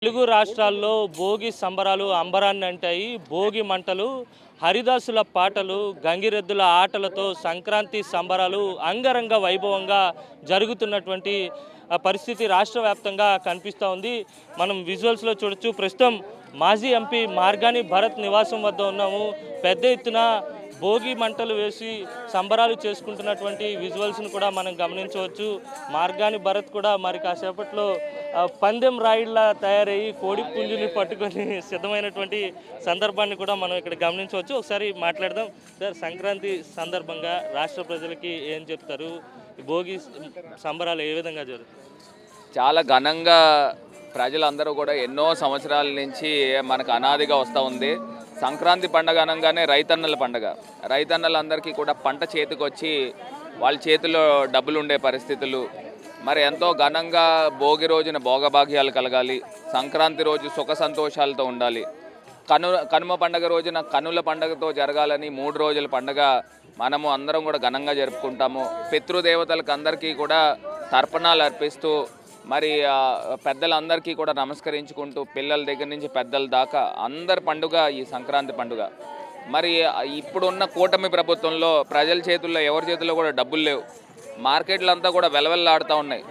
తెలుగు రాష్ట్రాల్లో భోగి సంబరాలు అంబరాన్ని అంటాయి. భోగి మంటలు, హరిదాసుల పాటలు, గంగిరెద్దుల ఆటలతో సంక్రాంతి సంబరాలు అంగరంగ వైభవంగా జరుగుతున్నటువంటి పరిస్థితి రాష్ట్ర వ్యాప్తంగా కనిపిస్తూ ఉంది. మనం విజువల్స్లో చూడొచ్చు. ప్రస్తుతం మాజీ ఎంపీ మార్గాని భరత్ నివాసం వద్ద ఉన్నాము. పెద్ద ఎత్తున భోగి మంటలు వేసి సంబరాలు చేసుకుంటున్నటువంటి విజువల్స్ను కూడా మనం గమనించవచ్చు. మార్గాని భరత్ కూడా మరి కాసేపట్లో పందెం రాయిళ్లా తయారయ్యి కోడి పుంజుని పట్టుకొని సిద్ధమైనటువంటి సందర్భాన్ని కూడా మనం ఇక్కడ గమనించవచ్చు. ఒకసారి మాట్లాడదాం సార్. సంక్రాంతి సందర్భంగా రాష్ట్ర ప్రజలకి ఏం చెప్తారు? భోగి సంబరాలు ఏ విధంగా జరుగుతాయి? చాలా ఘనంగా ప్రజలందరూ కూడా ఎన్నో సంవత్సరాల నుంచి మనకు అనాదిగా వస్తూ ఉంది. సంక్రాంతి పండగ అనగానే రైతన్నల పండగ. రైతన్నలందరికీ కూడా పంట చేతికొచ్చి వాళ్ళ చేతిలో డబ్బులు ఉండే పరిస్థితులు, మరి ఎంతో ఘనంగా భోగి రోజున భోగభాగ్యాలు కలగాలి, సంక్రాంతి రోజు సుఖ సంతోషాలతో ఉండాలి, కనుమ పండగ రోజున కనుల పండగతో జరగాలని 3 రోజుల పండగ మనము అందరం కూడా ఘనంగా జరుపుకుంటాము. పితృదేవతలకు అందరికీ కూడా తర్పణాలు అర్పిస్తూ మరి పెద్దలందరికీ కూడా నమస్కరించుకుంటూ పిల్లల దగ్గర నుంచి పెద్దల దాకా అందరి పండుగ ఈ సంక్రాంతి పండుగ. మరి ఇప్పుడున్న కూటమి ప్రభుత్వంలో ప్రజల చేతుల్లో ఎవరి చేతుల్లో కూడా డబ్బులు లేవు. మార్కెట్లంతా కూడా వెలవెల్లాడుతూ ఉన్నాయి.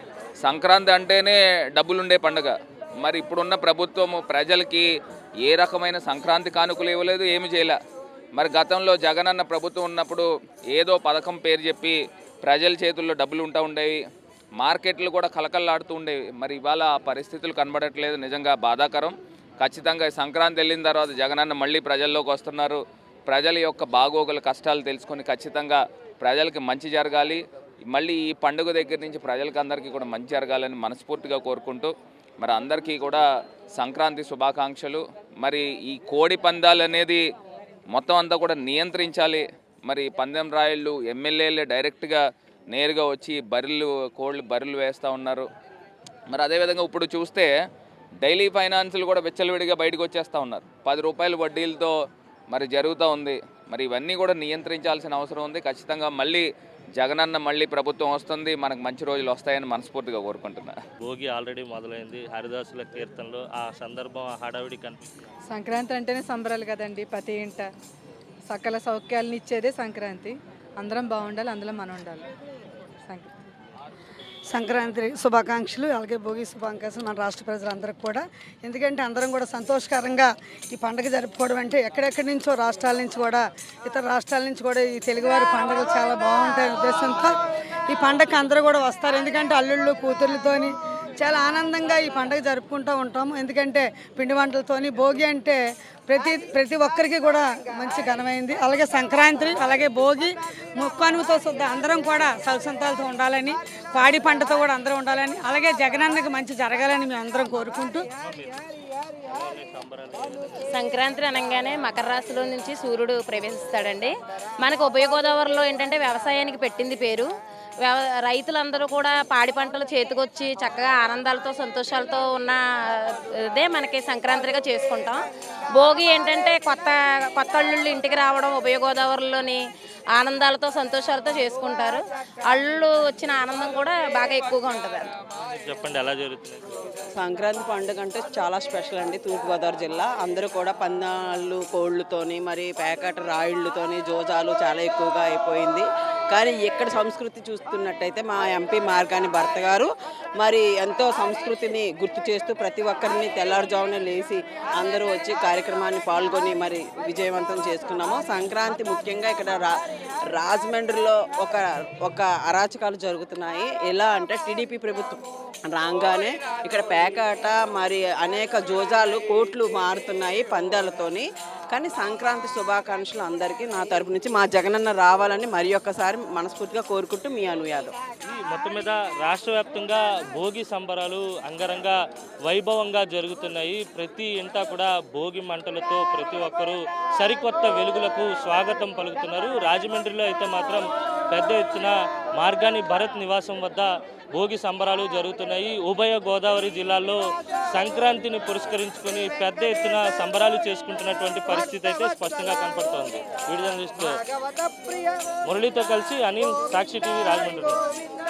సంక్రాంతి అంటేనే డబ్బులుండే పండుగ. మరి ఇప్పుడున్న ప్రభుత్వము ప్రజలకి ఏ రకమైన సంక్రాంతి కానుకలు ఇవ్వలేదు, ఏమి చేయలే. మరి గతంలో జగనన్న ప్రభుత్వం ఉన్నప్పుడు ఏదో పథకం పేరు చెప్పి ప్రజల చేతుల్లో డబ్బులు ఉంటూ ఉండేవి, మార్కెట్లు కూడా కలకల్లాడుతూ ఉండేవి. మరి ఇవాళ ఆ పరిస్థితులు కనబడట్లేదు. నిజంగా బాధాకరం. ఖచ్చితంగా సంక్రాంతి వెళ్ళిన తర్వాత జగనన్న మళ్ళీ ప్రజల్లోకి వస్తున్నారు. ప్రజల యొక్క బాగోగుల కష్టాలు తెలుసుకొని ఖచ్చితంగా ప్రజలకి మంచి జరగాలి. మళ్ళీ ఈ పండుగ దగ్గర నుంచి ప్రజలకి అందరికీ కూడా మంచి జరగాలని మనస్ఫూర్తిగా కోరుకుంటూ మరి అందరికీ కూడా సంక్రాంతి శుభాకాంక్షలు. మరి ఈ కోడి పందాలు అనేది మొత్తం అంతా కూడా నియంత్రించాలి. మరి పందెం రాయుళ్ళు ఎమ్మెల్యేలే డైరెక్ట్గా నేరుగా వచ్చి కోళ్ళు బర్రెలు వేస్తూ ఉన్నారు. మరి అదేవిధంగా ఇప్పుడు చూస్తే డైలీ ఫైనాన్సులు కూడా విచ్చలవిడిగా బయటకు వచ్చేస్తూ ఉన్నారు. 10 రూపాయల వడ్డీలతో మరి జరుగుతూ ఉంది. మరి ఇవన్నీ కూడా నియంత్రించాల్సిన అవసరం ఉంది. ఖచ్చితంగా మళ్ళీ జగనన్న మళ్ళీ ప్రభుత్వం వస్తుంది, మనకు మంచి రోజులు వస్తాయని మనస్ఫూర్తిగా కోరుకుంటున్నా. భోగి ఆల్రెడీ మొదలైంది. హరిదాసుల కీర్తనలో ఆ సందర్భం హడావిడి కనిపిస్తుంది. సంక్రాంతి అంటేనే సంబరాలు కదండి. ప్రతి ఇంట సకల సౌఖ్యాలను ఇచ్చేదే సంక్రాంతి. అందరం బాగుండాలి, అందులో మనం ఉండాలి. సంక్రాంతి శుభాకాంక్షలు, అలాగే భోగి శుభాకాంక్షలు మన రాష్ట్ర ప్రజలందరికీ కూడా. ఎందుకంటే అందరం కూడా సంతోషకరంగా ఈ పండుగ జరుపుకోవడం అంటే ఎక్కడెక్కడి నుంచో రాష్ట్రాల నుంచి కూడా, ఇతర రాష్ట్రాల నుంచి కూడా ఈ తెలుగువారి పండుగలు చాలా బాగుంటాయి ఉద్దేశంతో ఈ పండుగకి అందరూ కూడా వస్తారు. ఎందుకంటే అల్లుళ్ళు కూతుర్లతోని చాలా ఆనందంగా ఈ పండుగ జరుపుకుంటూ ఉంటాము. ఎందుకంటే పిండి వంటలతోని భోగి అంటే ప్రతి ఒక్కరికి కూడా మంచి ఘనమైంది. అలాగే సంక్రాంతి, అలాగే భోగి ముక్కానుతో అందరం కూడా సల్సంతాలతో ఉండాలని, పాడి పంటతో కూడా అందరూ ఉండాలని, అలాగే జగనన్నకి మంచి జరగాలని మేము అందరం కోరుకుంటూ. సంక్రాంతి అనగానే మకర రాశిలో నుంచి సూర్యుడు ప్రవేశిస్తాడండి. మనకు ఉభయ గోదావరిలో ఏంటంటే వ్యవసాయానికి పెట్టింది పేరు. రైతులందరూ కూడా పాడి పంటలు చేతికొచ్చి చక్కగా ఆనందాలతో సంతోషాలతో ఉన్న ఇదే మనకి సంక్రాంతిగా చేసుకుంటాం. భోగి ఏంటంటే కొత్త అల్లుళ్ళు ఇంటికి రావడం, ఉభయ గోదావరిలోని ఆనందాలతో సంతోషాలతో చేసుకుంటారు. అల్లుళ్ళు వచ్చిన ఆనందం కూడా బాగా ఎక్కువగా ఉంటుంది. చెప్పండి, ఎలా జరుగుతుంది? సంక్రాంతి పండుగ అంటే చాలా స్పెషల్ అండి. తూర్పుగోదావరి జిల్లా అందరూ కూడా పందాలు కోళ్ళతోని, మరి పేకాట రాయిళ్ళతోని జోజాలు చాలా ఎక్కువగా అయిపోయింది. కానీ ఇక్కడ సంస్కృతి చూస్తున్నట్టయితే మా ఎంపీ మార్గాని భర్త గారు మరి ఎంతో సంస్కృతిని గుర్తు చేస్తూ ప్రతి ఒక్కరిని తెల్లారుజామునే లేచి అందరూ వచ్చి కార్యక్రమాన్ని పాల్గొని మరి విజయవంతం చేసుకున్నాము. సంక్రాంతి ముఖ్యంగా ఇక్కడ రాజమండ్రిలో ఒక అరాచకాలు జరుగుతున్నాయి. ఎలా అంటే టీడీపీ ప్రభుత్వం రాగానే ఇక్కడ పేకాట మరి అనేక జోజాలు కోట్లు మారుతున్నాయి పందాలతోని. కానీ సంక్రాంతి శుభాకాంక్షలు అందరికీ నా తరపు నుంచి మా జగనన్న రావాలని మరి ఒక్కసారి మనస్ఫూర్తిగా కోరుకుంటూ మీ అనుయాదం. మొత్తం మీద రాష్ట్ర వ్యాప్తంగా భోగి సంబరాలు అంగరంగ వైభవంగా జరుగుతున్నాయి. ప్రతి ఇంట కూడా భోగి మంటలతో ప్రతి ఒక్కరూ సరికొత్త వెలుగులకు స్వాగతం పలుకుతున్నారు. రాజమండ్రిలో అయితే మాత్రం పెద్ద ఎత్తున మార్గాని భరత్ నివాసం వద్ద భోగి సంబరాలు జరుగుతున్నాయి. ఉభయ గోదావరి జిల్లాల్లో సంక్రాంతిని పురస్కరించుకొని పెద్ద ఎత్తున సంబరాలు చేసుకుంటున్నటువంటి పరిస్థితి అయితే స్పష్టంగా కనపడుతోంది. వీడియో జర్నలిస్ట్ మురళితో కలిసి అనిల్, సాక్షి టీవీ, రాజమండ్రి.